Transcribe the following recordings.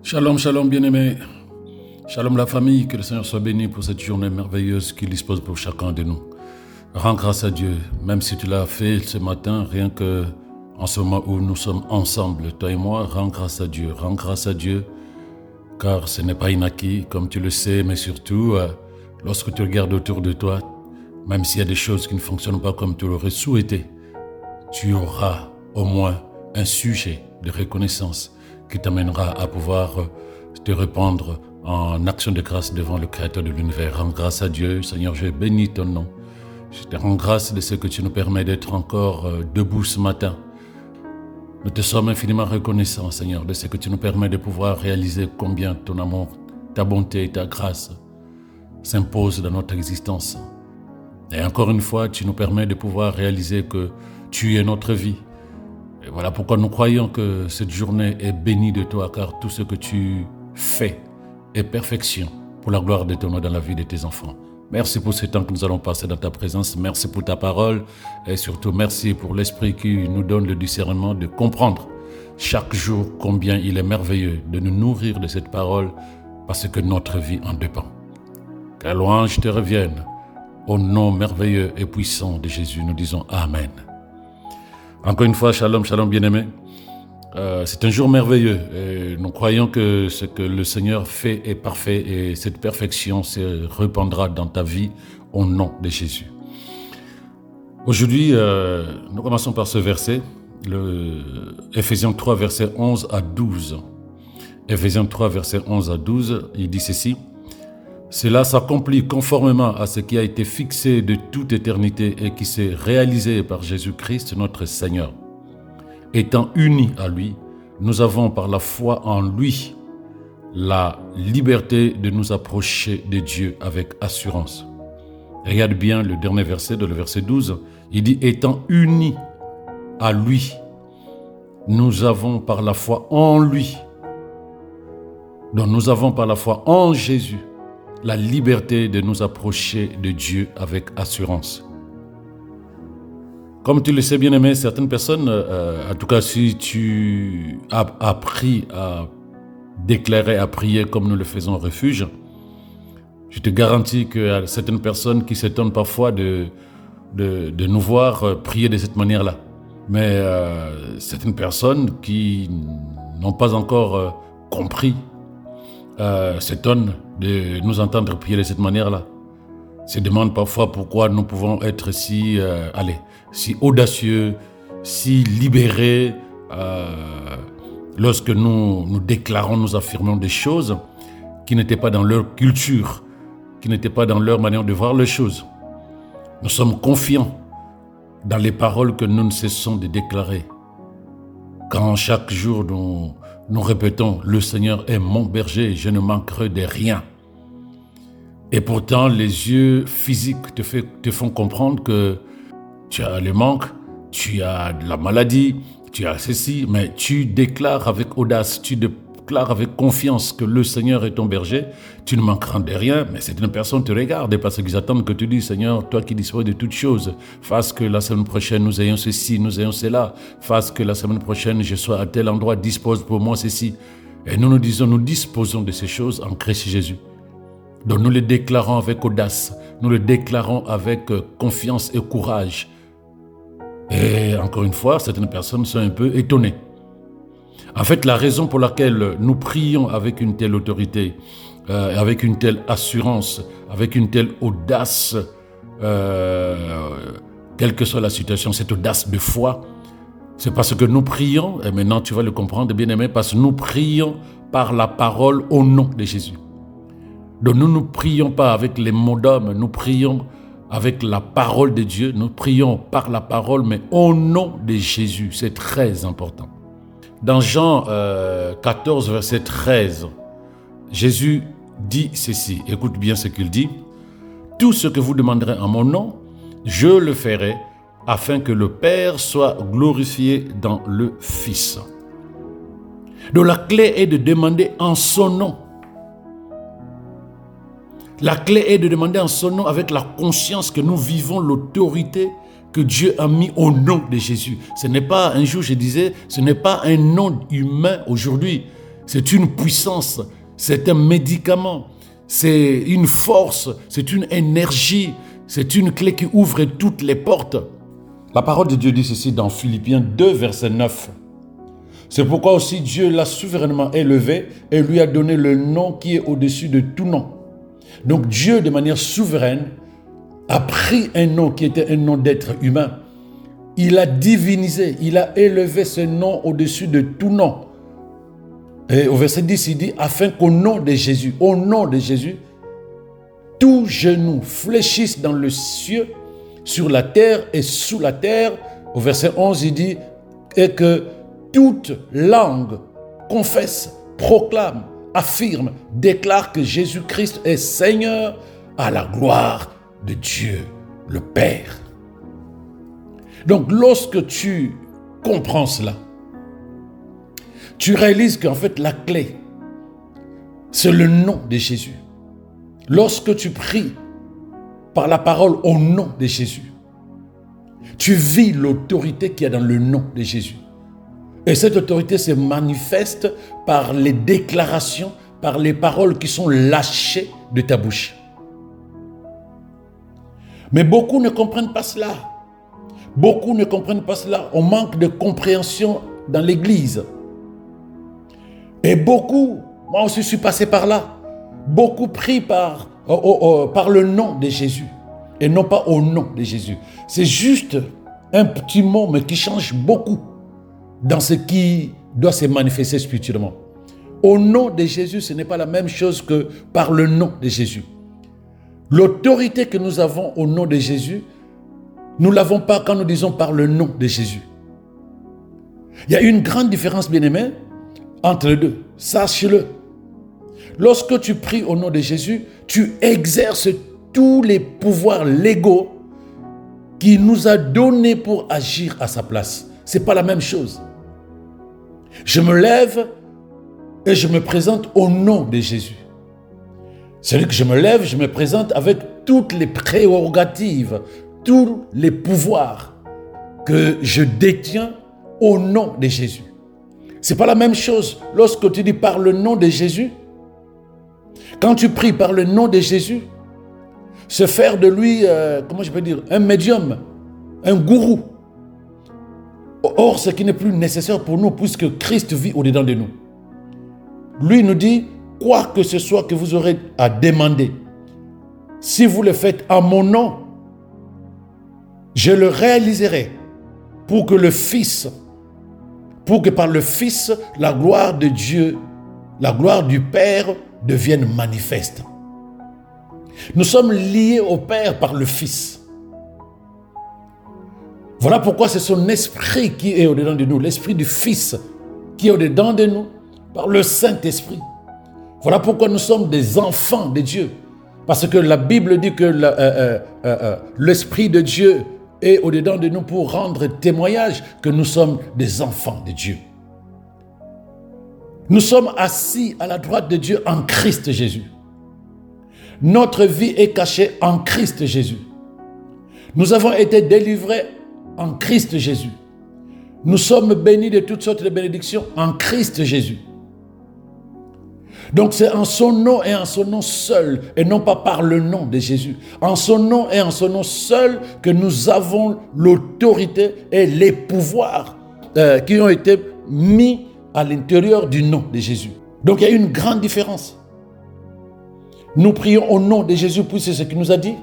Shalom, shalom bien-aimés. Shalom la famille, que le Seigneur soit béni pour cette journée merveilleuse qu'il dispose pour chacun de nous. Rends grâce à Dieu, même si tu l'as fait ce matin, rien que en ce moment où nous sommes ensemble, toi et moi, rends grâce à Dieu, car ce n'est pas inacquis, comme tu le sais, mais surtout, lorsque tu regardes autour de toi, même s'il y a des choses qui ne fonctionnent pas comme tu l'aurais souhaité, tu auras au moins un sujet de reconnaissance qui t'amènera à pouvoir te répandre en action de grâce devant le Créateur de l'univers. Rends grâce à Dieu, Seigneur, je bénis ton nom. Je te rends grâce de ce que tu nous permets d'être encore debout ce matin. Nous te sommes infiniment reconnaissants, Seigneur, de ce que tu nous permets de pouvoir réaliser combien ton amour, ta bonté et ta grâce s'imposent dans notre existence. Et encore une fois, tu nous permets de pouvoir réaliser que tu es notre vie. Et voilà pourquoi nous croyons que cette journée est bénie de toi, car tout ce que tu fais est perfection pour la gloire de ton nom dans la vie de tes enfants. Merci pour ce temps que nous allons passer dans ta présence. Merci pour ta parole et surtout merci pour l'Esprit qui nous donne le discernement de comprendre chaque jour combien il est merveilleux de nous nourrir de cette parole parce que notre vie en dépend. Que la louange te revienne. Au nom merveilleux et puissant de Jésus, nous disons Amen. Encore une fois, shalom, shalom bien-aimés. C'est un jour merveilleux et nous croyons que ce que le Seigneur fait est parfait et cette perfection se répandra dans ta vie au nom de Jésus. Aujourd'hui, nous commençons par ce verset, Ephésiens 3, verset 11 à 12. Ephésiens 3, verset 11 à 12, il dit ceci. Cela s'accomplit conformément à ce qui a été fixé de toute éternité et qui s'est réalisé par Jésus-Christ notre Seigneur. Étant unis à lui, nous avons par la foi en lui la liberté de nous approcher de Dieu avec assurance. Regarde bien le dernier verset, le verset 12, il dit « Étant unis à lui, nous avons par la foi en lui. » Donc nous avons par la foi en Jésus la liberté de nous approcher de Dieu avec assurance. Comme tu le sais bien aimé, certaines personnes, en tout cas si tu as appris à déclarer, à prier comme nous le faisons au refuge, je te garantis qu'il y a certaines personnes qui s'étonnent parfois de nous voir prier de cette manière-là. Mais certaines personnes qui n'ont pas encore compris s'étonnent de nous entendre prier de cette manière-là. Se demandent parfois pourquoi nous pouvons être si audacieux, si libérés lorsque nous déclarons, nous affirmons des choses qui n'étaient pas dans leur culture, qui n'étaient pas dans leur manière de voir les choses. Nous sommes confiants dans les paroles que nous ne cessons de déclarer. Quand chaque jour nous répétons « Le Seigneur est mon berger, je ne manquerai de rien ». Et pourtant, les yeux physiques te font comprendre que tu as le manque, tu as de la maladie, tu as ceci, mais tu déclares avec audace, tu déclares avec confiance que le Seigneur est ton berger, tu ne manqueras de rien, mais certaines personnes te regardent parce qu'ils attendent que tu dises « Seigneur, toi qui disposes de toutes choses, fasse que la semaine prochaine nous ayons ceci, nous ayons cela, fasse que la semaine prochaine je sois à tel endroit, dispose pour moi ceci. » Et nous disons, nous disposons de ces choses en Christ Jésus. Donc nous le déclarons avec audace, nous le déclarons avec confiance et courage. Et encore une fois, certaines personnes sont un peu étonnées. En fait, la raison pour laquelle nous prions avec une telle autorité, avec une telle assurance, avec une telle audace, quelle que soit la situation, cette audace de foi, c'est parce que nous prions, et maintenant tu vas le comprendre bien aimé, parce que nous prions par la parole au nom de Jésus. Donc nous ne prions pas avec les mots d'homme, nous prions avec la parole de Dieu, nous prions par la parole, mais au nom de Jésus, c'est très important. Dans Jean 14, verset 13, Jésus dit ceci, écoute bien ce qu'il dit, « Tout ce que vous demanderez en mon nom, je le ferai, afin que le Père soit glorifié dans le Fils. » Donc la clé est de demander en son nom. La clé est de demander en son nom avec la conscience que nous vivons l'autorité que Dieu a mis au nom de Jésus. Ce n'est pas, un jour je disais, ce n'est pas un nom humain aujourd'hui. c'est une puissance, c'est un médicament, c'est une force, c'est une énergie, c'est une clé qui ouvre toutes les portes. La parole de Dieu dit ceci dans Philippiens 2, verset 9. C'est pourquoi aussi Dieu l'a souverainement élevé et lui a donné le nom qui est au-dessus de tout nom. Donc Dieu, de manière souveraine, a pris un nom qui était un nom d'être humain. Il a divinisé, il a élevé ce nom au-dessus de tout nom. Et au verset 10, il dit, afin qu'au nom de Jésus, tout genou fléchisse dans le ciel, sur la terre et sous la terre. Au verset 11, il dit, et que toute langue confesse, proclame, affirme, déclare que Jésus-Christ est Seigneur à la gloire de Dieu, le Père. Donc, lorsque tu comprends cela, tu réalises qu'en fait, la clé, c'est le nom de Jésus. Lorsque tu pries par la parole au nom de Jésus, tu vis l'autorité qu'il y a dans le nom de Jésus. Et cette autorité se manifeste par les déclarations, par les paroles qui sont lâchées de ta bouche. Mais beaucoup ne comprennent pas cela. Beaucoup ne comprennent pas cela. On manque de compréhension dans l'Église. Et beaucoup, moi aussi je suis passé par là, beaucoup prient par le nom de Jésus et non pas au nom de Jésus. C'est juste un petit mot mais qui change beaucoup dans ce qui doit se manifester spirituellement. Au nom de Jésus, ce n'est pas la même chose que par le nom de Jésus. L'autorité que nous avons au nom de Jésus, nous ne l'avons pas quand nous disons par le nom de Jésus. Il y a une grande différence, bien-aimés, entre les deux. Sache-le. Lorsque tu pries au nom de Jésus, tu exerces tous les pouvoirs légaux qu'il nous a donnés pour agir à sa place. Ce n'est pas la même chose. Je me lève et je me présente au nom de Jésus. C'est-à-dire que je me lève, je me présente avec toutes les prérogatives, tous les pouvoirs que je détiens au nom de Jésus. Ce n'est pas la même chose lorsque tu dis par le nom de Jésus. Quand tu pries par le nom de Jésus, se faire de lui, un médium, un gourou. Or, ce qui n'est plus nécessaire pour nous puisque Christ vit au-dedans de nous. Lui nous dit, quoi que ce soit que vous aurez à demander, si vous le faites en mon nom, je le réaliserai pour que par le Fils, la gloire de Dieu, la gloire du Père devienne manifeste. Nous sommes liés au Père par le Fils. Voilà pourquoi c'est son esprit qui est au-dedans de nous, l'esprit du Fils qui est au-dedans de nous par le Saint-Esprit. Voilà pourquoi nous sommes des enfants de Dieu. Parce que la Bible dit que l'Esprit de Dieu est au-dedans de nous pour rendre témoignage que nous sommes des enfants de Dieu. Nous sommes assis à la droite de Dieu en Christ Jésus. Notre vie est cachée en Christ Jésus. Nous avons été délivrés en Christ Jésus. Nous sommes bénis de toutes sortes de bénédictions en Christ Jésus. Donc c'est en son nom et en son nom seul, et non pas par le nom de Jésus. En son nom et en son nom seul que nous avons l'autorité et les pouvoirs qui ont été mis à l'intérieur du nom de Jésus. Donc il y a une grande différence. Nous prions au nom de Jésus, puis c'est ce qu'il nous a dit.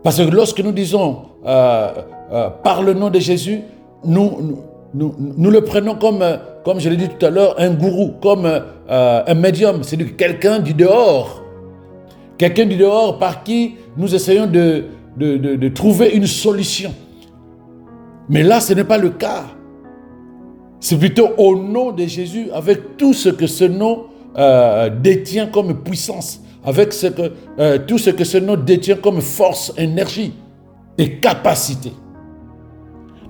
Parce que lorsque nous disons par le nom de Jésus, nous le prenons comme je l'ai dit tout à l'heure, un gourou, comme un médium, c'est quelqu'un du dehors. Quelqu'un du dehors par qui nous essayons de trouver une solution. Mais là, ce n'est pas le cas. C'est plutôt au nom de Jésus, avec tout ce que ce nom détient comme puissance, avec tout ce que ce nom détient comme force, énergie et capacité.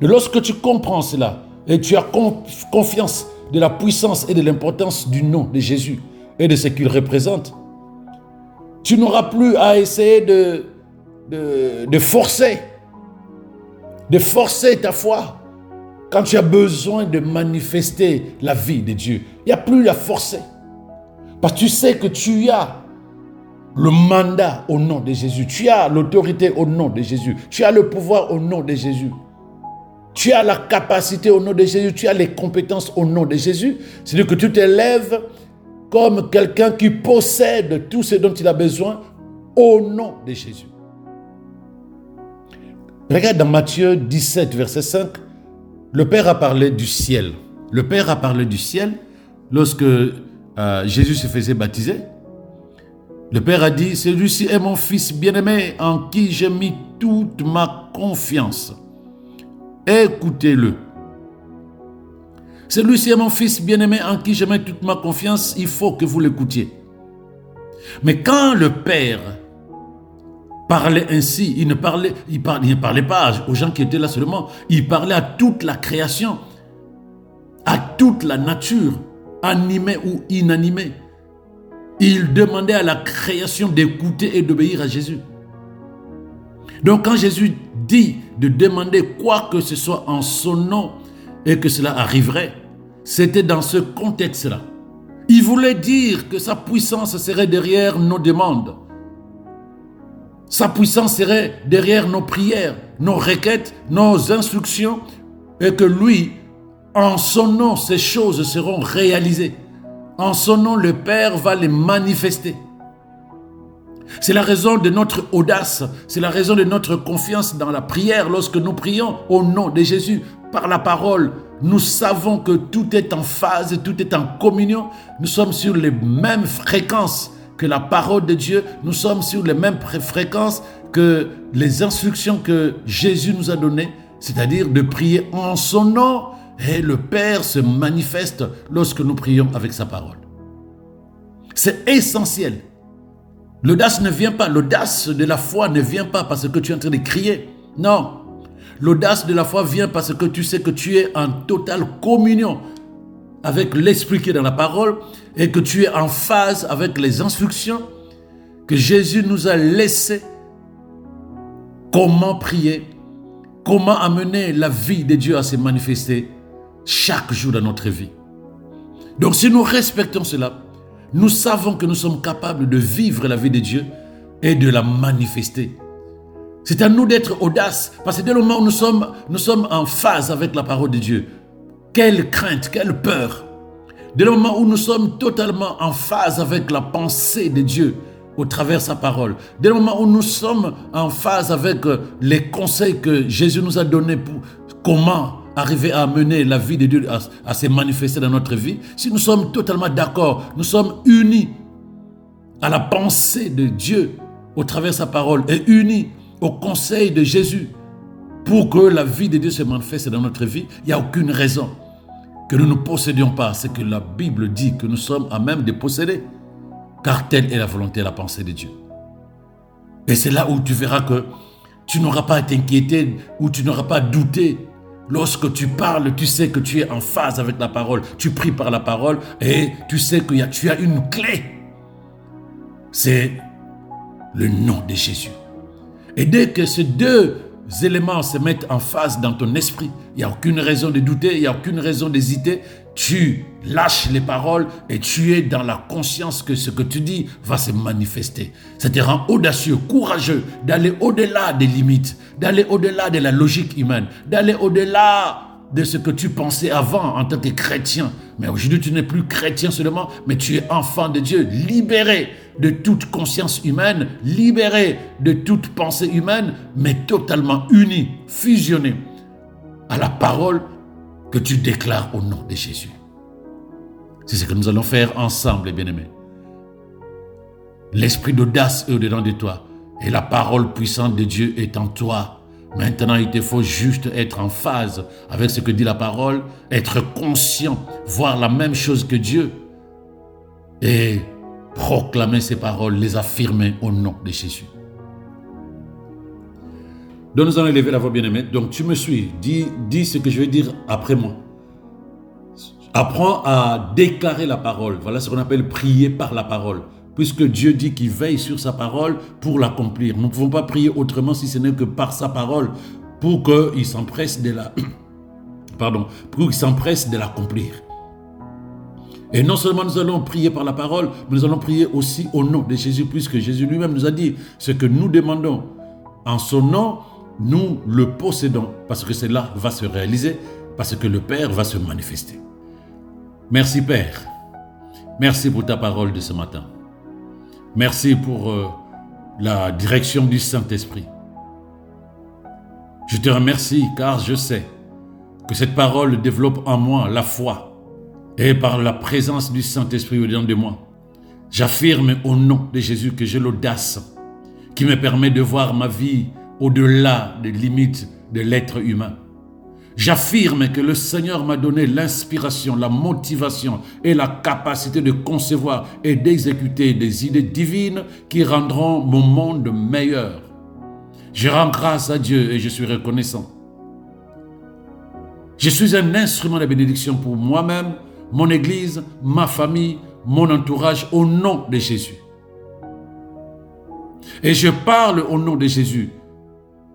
Et lorsque tu comprends cela, et tu as confiance de la puissance et de l'importance du nom de Jésus et de ce qu'il représente, tu n'auras plus à essayer de forcer ta foi. quand tu as besoin de manifester la vie de Dieu, il n'y a plus à forcer. Parce que tu sais que tu as le mandat au nom de Jésus. Tu as l'autorité au nom de Jésus. Tu as le pouvoir au nom de Jésus. Tu as la capacité au nom de Jésus. Tu as les compétences au nom de Jésus. C'est-à-dire que tu t'élèves comme quelqu'un qui possède tout ce dont il a besoin au nom de Jésus. Regarde dans Matthieu 17, verset 5, le Père a parlé du ciel. Le Père a parlé du ciel lorsque Jésus se faisait baptiser. Le Père a dit, celui-ci est mon Fils bien-aimé en qui j'ai mis toute ma confiance. Écoutez-le. Celui-ci est mon Fils bien-aimé en qui j'ai mis toute ma confiance, il faut que vous l'écoutiez. Mais quand le Père parlait ainsi, il ne parlait pas aux gens qui étaient là seulement, il parlait à toute la création, à toute la nature, animée ou inanimée. Il demandait à la création d'écouter et d'obéir à Jésus. Donc quand Jésus dit de demander quoi que ce soit en son nom et que cela arriverait, c'était dans ce contexte-là. Il voulait dire que sa puissance serait derrière nos demandes. Sa puissance serait derrière nos prières, nos requêtes, nos instructions, et que lui, en son nom, ces choses seront réalisées. En son nom, le Père va les manifester. C'est la raison de notre audace, c'est la raison de notre confiance dans la prière lorsque nous prions au nom de Jésus. Par la parole, nous savons que tout est en phase, tout est en communion. Nous sommes sur les mêmes fréquences que la parole de Dieu. Nous sommes sur les mêmes fréquences que les instructions que Jésus nous a données, c'est-à-dire de prier en son nom. Et le Père se manifeste lorsque nous prions avec sa parole. C'est essentiel. L'audace ne vient pas, l'audace de la foi ne vient pas parce que tu es en train de crier. Non. L'audace de la foi vient parce que tu sais que tu es en totale communion avec l'Esprit qui est dans la parole et que tu es en phase avec les instructions que Jésus nous a laissées. Comment prier, comment amener la vie de Dieu à se manifester chaque jour dans notre vie. Donc si nous respectons cela, nous savons que nous sommes capables de vivre la vie de Dieu et de la manifester. C'est à nous d'être audaces, parce que dès le moment où nous sommes en phase avec la parole de Dieu, quelle crainte, quelle peur. Dès le moment où nous sommes totalement en phase avec la pensée de Dieu au travers de sa parole, dès le moment où nous sommes en phase avec les conseils que Jésus nous a donnés pour comment arriver à amener la vie de Dieu à se manifester dans notre vie, si nous sommes totalement d'accord, nous sommes unis à la pensée de Dieu au travers de sa parole et unis au conseil de Jésus pour que la vie de Dieu se manifeste dans notre vie, il n'y a aucune raison que nous ne possédions pas ce que la Bible dit que nous sommes à même de posséder, car telle est la volonté et la pensée de Dieu. Et c'est là où tu verras que tu n'auras pas à t'inquiéter ou tu n'auras pas à douter. Lorsque tu parles, tu sais que tu es en phase avec la parole. Tu pries par la parole et tu sais que tu as une clé. C'est le nom de Jésus. Et dès que ces deux éléments se mettent en phase dans ton esprit, il n'y a aucune raison de douter, il n'y a aucune raison d'hésiter. Tu lâches les paroles et tu es dans la conscience que ce que tu dis va se manifester. Ça te rend audacieux, courageux d'aller au-delà des limites, d'aller au-delà de la logique humaine, d'aller au-delà de ce que tu pensais avant en tant que chrétien. Mais aujourd'hui, tu n'es plus chrétien seulement, mais tu es enfant de Dieu, libéré de toute conscience humaine, libéré de toute pensée humaine, mais totalement uni, fusionné à la parole que tu déclares au nom de Jésus. C'est ce que nous allons faire ensemble, bien-aimés. L'esprit d'audace est au-dedans de toi et la parole puissante de Dieu est en toi. Maintenant, il te faut juste être en phase avec ce que dit la parole, être conscient, voir la même chose que Dieu et proclamer ces paroles, les affirmer au nom de Jésus. Donc nous allons élever la voix, bien-aimée. Donc tu me suis, dis ce que je vais dire après moi. Apprends à déclarer la parole. Voilà ce qu'on appelle prier par la parole. Puisque Dieu dit qu'il veille sur sa parole pour l'accomplir. Nous ne pouvons pas prier autrement si ce n'est que par sa parole pour qu'il s'empresse de pour qu'il s'empresse de l'accomplir. Et non seulement nous allons prier par la parole, mais nous allons prier aussi au nom de Jésus, puisque Jésus lui-même nous a dit ce que nous demandons. En son nom, nous le possédons, parce que cela va se réaliser, parce que le Père va se manifester. Merci Père. Merci pour ta parole de ce matin. Merci pour la direction du Saint-Esprit. Je te remercie car je sais que cette parole développe en moi la foi. Et par la présence du Saint-Esprit au-dedans de moi, j'affirme au nom de Jésus que j'ai l'audace qui me permet de voir ma vie au-delà des limites de l'être humain. J'affirme que le Seigneur m'a donné l'inspiration, la motivation et la capacité de concevoir et d'exécuter des idées divines qui rendront mon monde meilleur. Je rends grâce à Dieu et je suis reconnaissant. Je suis un instrument de bénédiction pour moi-même, mon Église, ma famille, mon entourage, au nom de Jésus. Et je parle au nom de Jésus.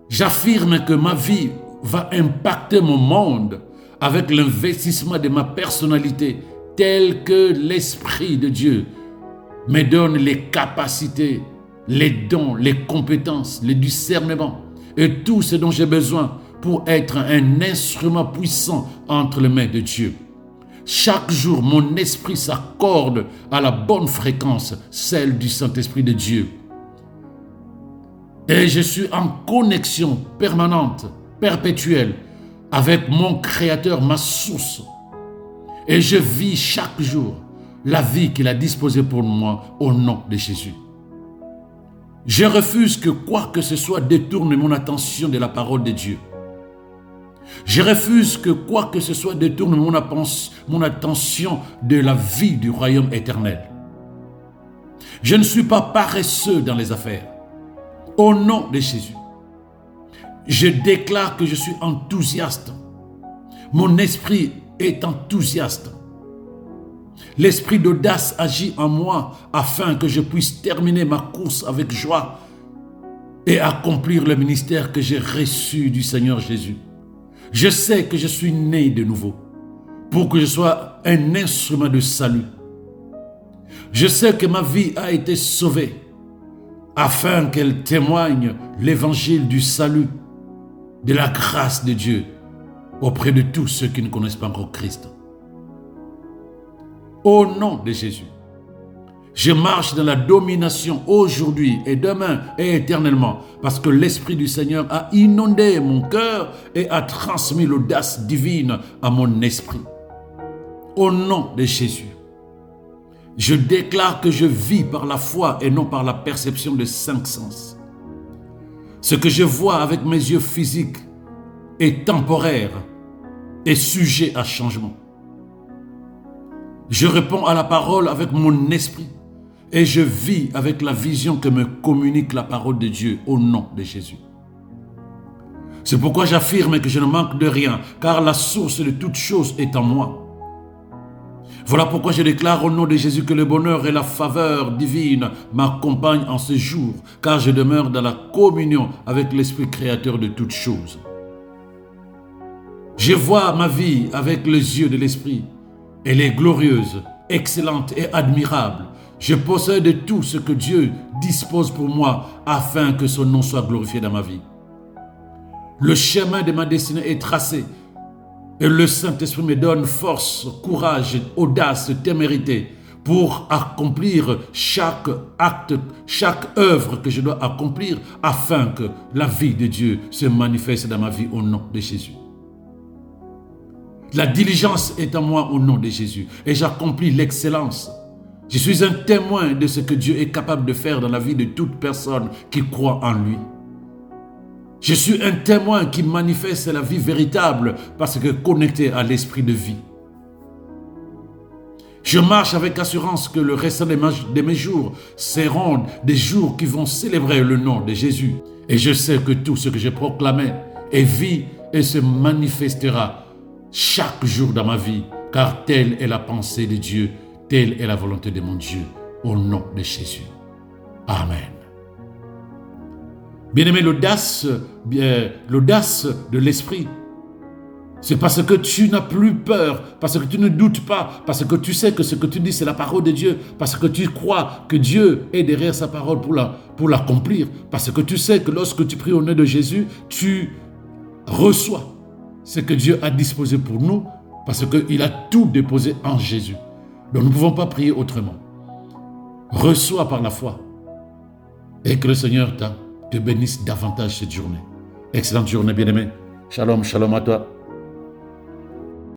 J'affirme que ma vie va impacter mon monde avec l'investissement de ma personnalité, tel que l'Esprit de Dieu me donne les capacités, les dons, les compétences, les discernements et tout ce dont j'ai besoin pour être un instrument puissant entre les mains de Dieu. Chaque jour, mon esprit s'accorde à la bonne fréquence, celle du Saint-Esprit de Dieu. Et je suis en connexion permanente, perpétuelle, avec mon Créateur, ma source. Et je vis chaque jour la vie qu'il a disposée pour moi au nom de Jésus. Je refuse que quoi que ce soit détourne mon attention de la parole de Dieu. Je refuse que quoi que ce soit détourne mon attention de la vie du royaume éternel. Je ne suis pas paresseux dans les affaires. Au nom de Jésus, je déclare que je suis enthousiaste. Mon esprit est enthousiaste. L'esprit d'audace agit en moi afin que je puisse terminer ma course avec joie et accomplir le ministère que j'ai reçu du Seigneur Jésus. Je sais que je suis né de nouveau pour que je sois un instrument de salut. Je sais que ma vie a été sauvée afin qu'elle témoigne l'évangile du salut, de la grâce de Dieu auprès de tous ceux qui ne connaissent pas encore Christ. Au nom de Jésus, je marche dans la domination aujourd'hui et demain et éternellement parce que l'Esprit du Seigneur a inondé mon cœur et a transmis l'audace divine à mon esprit. Au nom de Jésus, je déclare que je vis par la foi et non par la perception de 5 sens. Ce que je vois avec mes yeux physiques est temporaire et sujet à changement. Je réponds à la parole avec mon esprit et je vis avec la vision que me communique la parole de Dieu au nom de Jésus. C'est pourquoi j'affirme que je ne manque de rien, car la source de toutes choses est en moi. Voilà pourquoi je déclare au nom de Jésus que le bonheur et la faveur divine m'accompagnent en ce jour, car je demeure dans la communion avec l'Esprit créateur de toutes choses. Je vois ma vie avec les yeux de l'Esprit. Elle est glorieuse, excellente et admirable. Je possède tout ce que Dieu dispose pour moi afin que son nom soit glorifié dans ma vie. Le chemin de ma destinée est tracé et le Saint-Esprit me donne force, courage, audace, témérité pour accomplir chaque acte, chaque œuvre que je dois accomplir afin que la vie de Dieu se manifeste dans ma vie au nom de Jésus. La diligence est en moi au nom de Jésus et j'accomplis l'excellence. Je suis un témoin de ce que Dieu est capable de faire dans la vie de toute personne qui croit en lui. Je suis un témoin qui manifeste la vie véritable parce que connecté à l'esprit de vie. Je marche avec assurance que le restant de mes jours seront des jours qui vont célébrer le nom de Jésus. Et je sais que tout ce que j'ai proclamé est vie et se manifestera chaque jour dans ma vie, car telle est la pensée de Dieu, telle est la volonté de mon Dieu, au nom de Jésus. Amen. Bien-aimé, l'audace de l'esprit C'est parce que tu n'as plus peur, parce que tu ne doutes pas, parce que tu sais que ce que tu dis, c'est la parole de Dieu, parce que tu crois que Dieu est derrière sa parole pour l'accomplir, parce que tu sais que lorsque tu pries au nom de Jésus, tu reçois ce que Dieu a disposé pour nous, parce qu'il a tout déposé en Jésus. Donc nous ne pouvons pas prier autrement. Reçois par la foi et que le Seigneur te bénisse davantage cette journée. Excellente journée, bien-aimé. Shalom, shalom à toi.